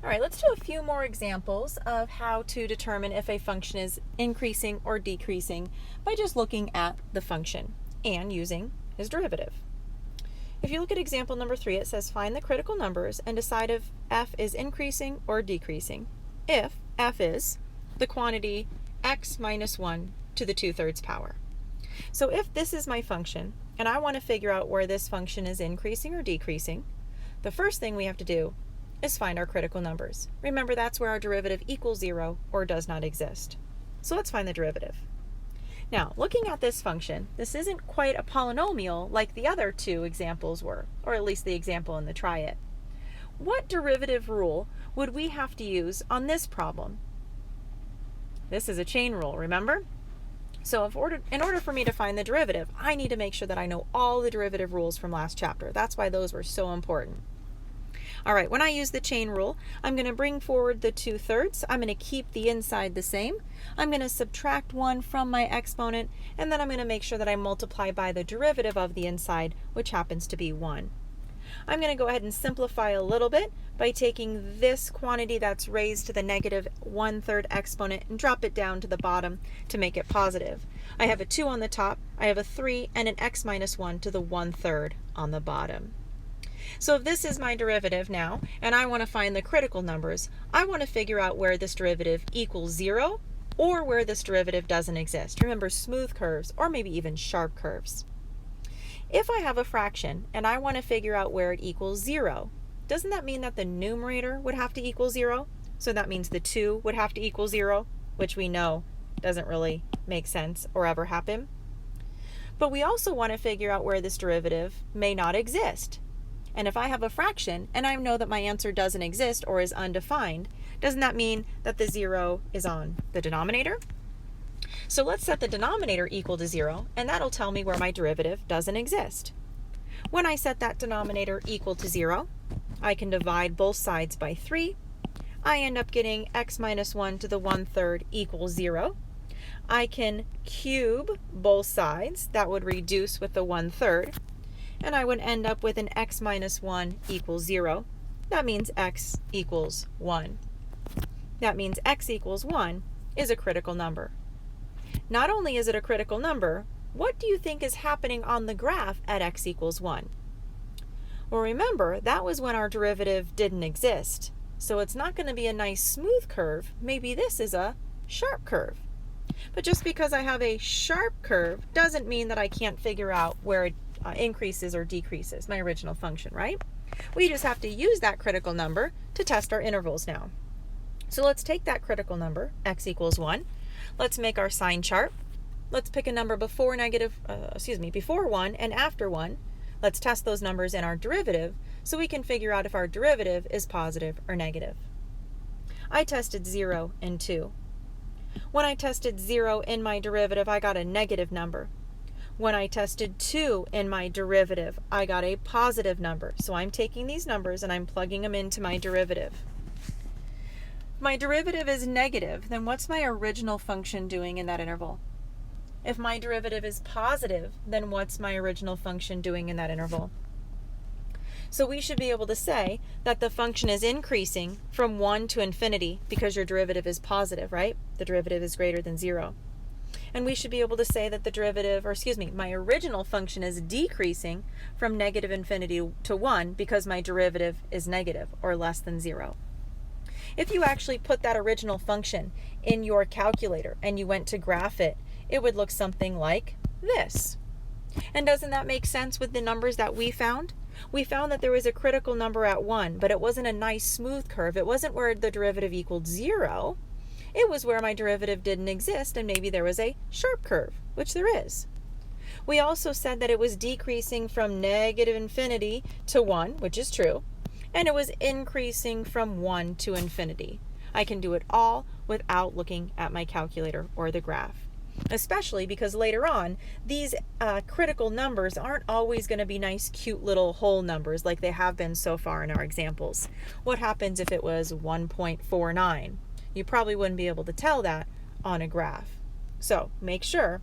All right, let's do a few more examples of how to determine if a function is increasing or decreasing by just looking at the function and using his derivative. If you look at example number 3, it says find the critical numbers and decide if f is increasing or decreasing. If f is the quantity x minus 1 to the 2/3 power. So if this is my function and I want to figure out where this function is increasing or decreasing, the first thing we have to do is find our critical numbers. Remember, that's where our derivative equals 0 or does not exist. So let's find the derivative. Now, looking at this function, this isn't quite a polynomial like the other two examples were, or at least the example in the try it. What derivative rule would we have to use on this problem? This is a chain rule, remember? So in order for me to find the derivative, I need to make sure that I know all the derivative rules from last chapter. That's why those were so important. All right, when I use the chain rule, I'm going to bring forward the 2/3. I'm going to keep the inside the same. I'm going to subtract 1 from my exponent, and then I'm going to make sure that I multiply by the derivative of the inside, which happens to be 1. I'm going to go ahead and simplify a little bit by taking this quantity that's raised to the negative 1/3 exponent and drop it down to the bottom to make it positive. I have a 2 on the top, I have a 3, and an x minus 1 to the 1/3 on the bottom. So if this is my derivative now, and I want to find the critical numbers, I want to figure out where this derivative equals 0 or where this derivative doesn't exist. Remember, smooth curves or maybe even sharp curves. If I have a fraction and I want to figure out where it equals 0, doesn't that mean that the numerator would have to equal 0? So that means the 2 would have to equal 0, which we know doesn't really make sense or ever happen. But we also want to figure out where this derivative may not exist. And if I have a fraction and I know that my answer doesn't exist or is undefined, doesn't that mean that the 0 is on the denominator? So let's set the denominator equal to 0, and that'll tell me where my derivative doesn't exist. When I set that denominator equal to 0, I can divide both sides by 3. I end up getting x minus 1 to the 1/3 equals 0. I can cube both sides. That would reduce with the 1/3. And I would end up with an x minus 1 equals 0. That means x equals 1. That means x equals 1 is a critical number. Not only is it a critical number, what do you think is happening on the graph at x equals 1? Well, remember, that was when our derivative didn't exist. So it's not going to be a nice smooth curve. Maybe this is a sharp curve. But just because I have a sharp curve doesn't mean that I can't figure out where it increases or decreases, my original function, right? We just have to use that critical number to test our intervals now. So let's take that critical number, x equals 1. Let's make our sign chart. Let's pick a number before 1 and after 1. Let's test those numbers in our derivative so we can figure out if our derivative is positive or negative. I tested 0 and 2. When I tested 0 in my derivative, I got a negative number. When I tested 2 in my derivative, I got a positive number. So I'm taking these numbers and I'm plugging them into my derivative. My derivative is negative, then what's my original function doing in that interval? If my derivative is positive, then what's my original function doing in that interval? So we should be able to say that the function is increasing from 1 to infinity because your derivative is positive, right? The derivative is greater than 0. And we should be able to say that my original function is decreasing from negative infinity to 1 because my derivative is negative or less than 0. If you actually put that original function in your calculator and you went to graph it, it would look something like this. And doesn't that make sense with the numbers that we found? We found that there was a critical number at 1, but it wasn't a nice smooth curve. It wasn't where the derivative equaled 0. It was where my derivative didn't exist, and maybe there was a sharp curve, which there is. We also said that it was decreasing from negative infinity to 1, which is true, and it was increasing from 1 to infinity. I can do it all without looking at my calculator or the graph, especially because later on, these critical numbers aren't always going to be nice, cute little whole numbers like they have been so far in our examples. What happens if it was 1.49? You probably wouldn't be able to tell that on a graph. So make sure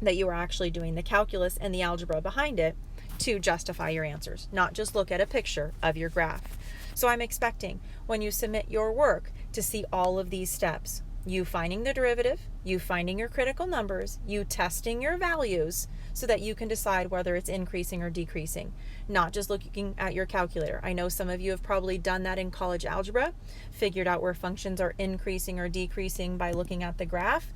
that you are actually doing the calculus and the algebra behind it to justify your answers, not just look at a picture of your graph. So I'm expecting when you submit your work to see all of these steps. You finding the derivative, you finding your critical numbers, you testing your values so that you can decide whether it's increasing or decreasing, not just looking at your calculator. I know some of you have probably done that in college algebra, figured out where functions are increasing or decreasing by looking at the graph,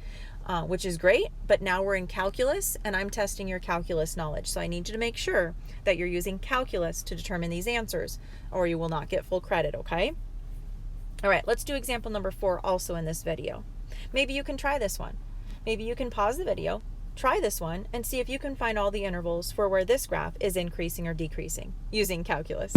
which is great, but now we're in calculus and I'm testing your calculus knowledge. So I need you to make sure that you're using calculus to determine these answers or you will not get full credit, okay? All right, let's do example number 4 also in this video. Maybe you can try this one. Maybe you can pause the video, try this one, and see if you can find all the intervals for where this graph is increasing or decreasing using calculus.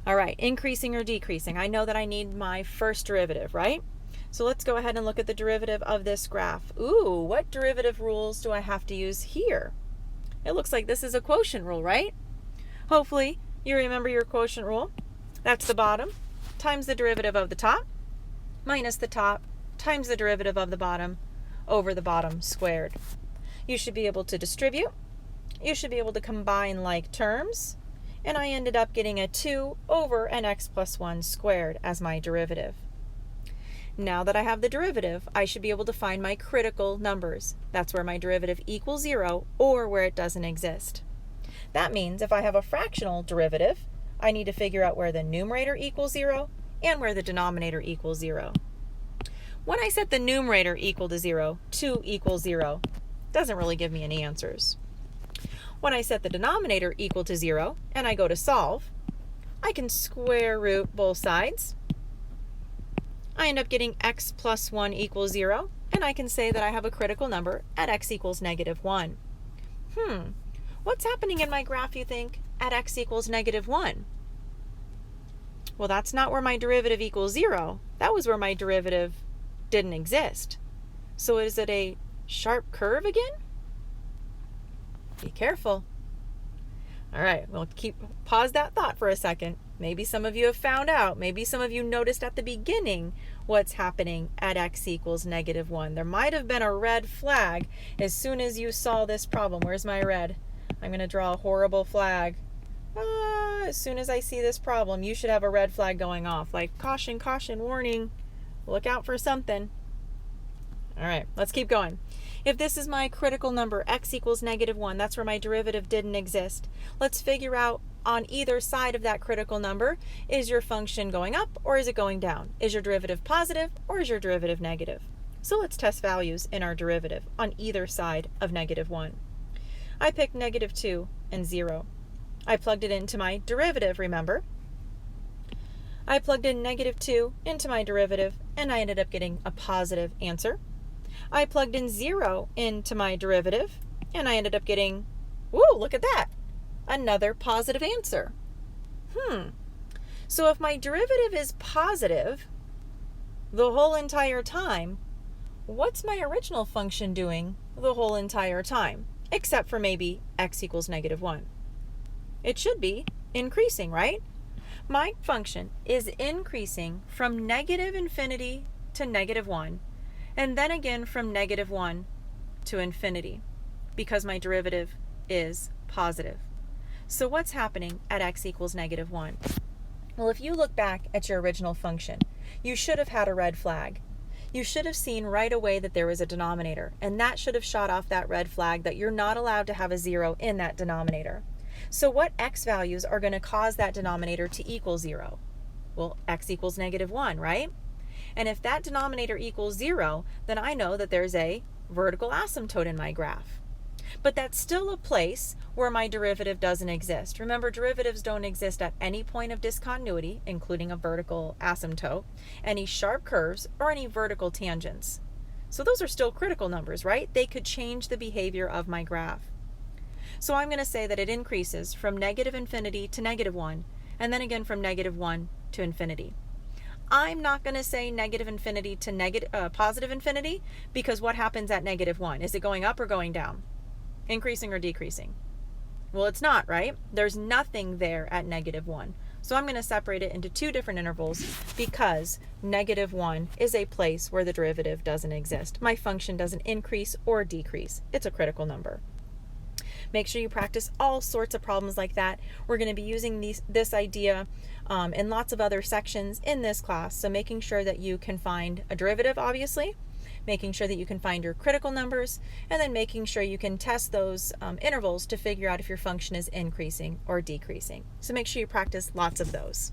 All right, increasing or decreasing. I know that I need my first derivative, right? So let's go ahead and look at the derivative of this graph. Ooh, what derivative rules do I have to use here? It looks like this is a quotient rule, right? Hopefully you remember your quotient rule. That's the bottom times the derivative of the top minus the top times the derivative of the bottom over the bottom squared. You should be able to distribute. You should be able to combine like terms. And I ended up getting a 2 over an x plus 1 squared as my derivative. Now that I have the derivative, I should be able to find my critical numbers. That's where my derivative equals 0 or where it doesn't exist. That means if I have a fractional derivative, I need to figure out where the numerator equals 0 and where the denominator equals 0. When I set the numerator equal to 0, 2 equals 0, doesn't really give me any answers. When I set the denominator equal to 0 and I go to solve, I can square root both sides. I end up getting x plus 1 equals 0, and I can say that I have a critical number at x equals -1. What's happening in my graph, you think, at x equals -1? Well, that's not where my derivative equals 0. That was where my derivative didn't exist. So is it a sharp curve again? Be careful. All right, we'll pause that thought for a second. Maybe some of you have found out, maybe some of you noticed at the beginning what's happening at x equals -1. There might have been a red flag as soon as you saw this problem. Where's my red? I'm going to draw a horrible flag. As soon as I see this problem, you should have a red flag going off, like caution, caution, warning, look out for something. All right, let's keep going. If this is my critical number, x equals -1, that's where my derivative didn't exist. Let's figure out on either side of that critical number, is your function going up or is it going down? Is your derivative positive or is your derivative negative? So let's test values in our derivative on either side of -1. I picked -2 and 0. I plugged it into my derivative, remember? I plugged in -2 into my derivative and I ended up getting a positive answer. I plugged in 0 into my derivative and I ended up getting, whoa, look at that, another positive answer. So if my derivative is positive the whole entire time, what's my original function doing the whole entire time? Except for maybe x equals -1. It should be increasing, right? My function is increasing from -infinity to -1, and then again from -1 to infinity, because my derivative is positive. So what's happening at x equals -1? Well, if you look back at your original function, you should have had a red flag. You should have seen right away that there was a denominator, and that should have shot off that red flag that you're not allowed to have a 0 in that denominator. So what x values are going to cause that denominator to equal 0? Well, x equals -1, right? And if that denominator equals 0, then I know that there's a vertical asymptote in my graph. But that's still a place where my derivative doesn't exist. Remember, derivatives don't exist at any point of discontinuity, including a vertical asymptote, any sharp curves, or any vertical tangents. So those are still critical numbers, right? They could change the behavior of my graph. So I'm going to say that it increases from -infinity to -1, and then again from -1 to infinity. I'm not going to say -infinity to positive infinity, because what happens at -1? Is it going up or going down? Increasing or decreasing? Well, it's not, right? There's nothing there at -1. So I'm going to separate it into two different intervals because -1 is a place where the derivative doesn't exist. My function doesn't increase or decrease. It's a critical number. Make sure you practice all sorts of problems like that. We're going to be using this idea in lots of other sections in this class. So making sure that you can find a derivative, obviously, making sure that you can find your critical numbers, and then making sure you can test those intervals to figure out if your function is increasing or decreasing. So make sure you practice lots of those.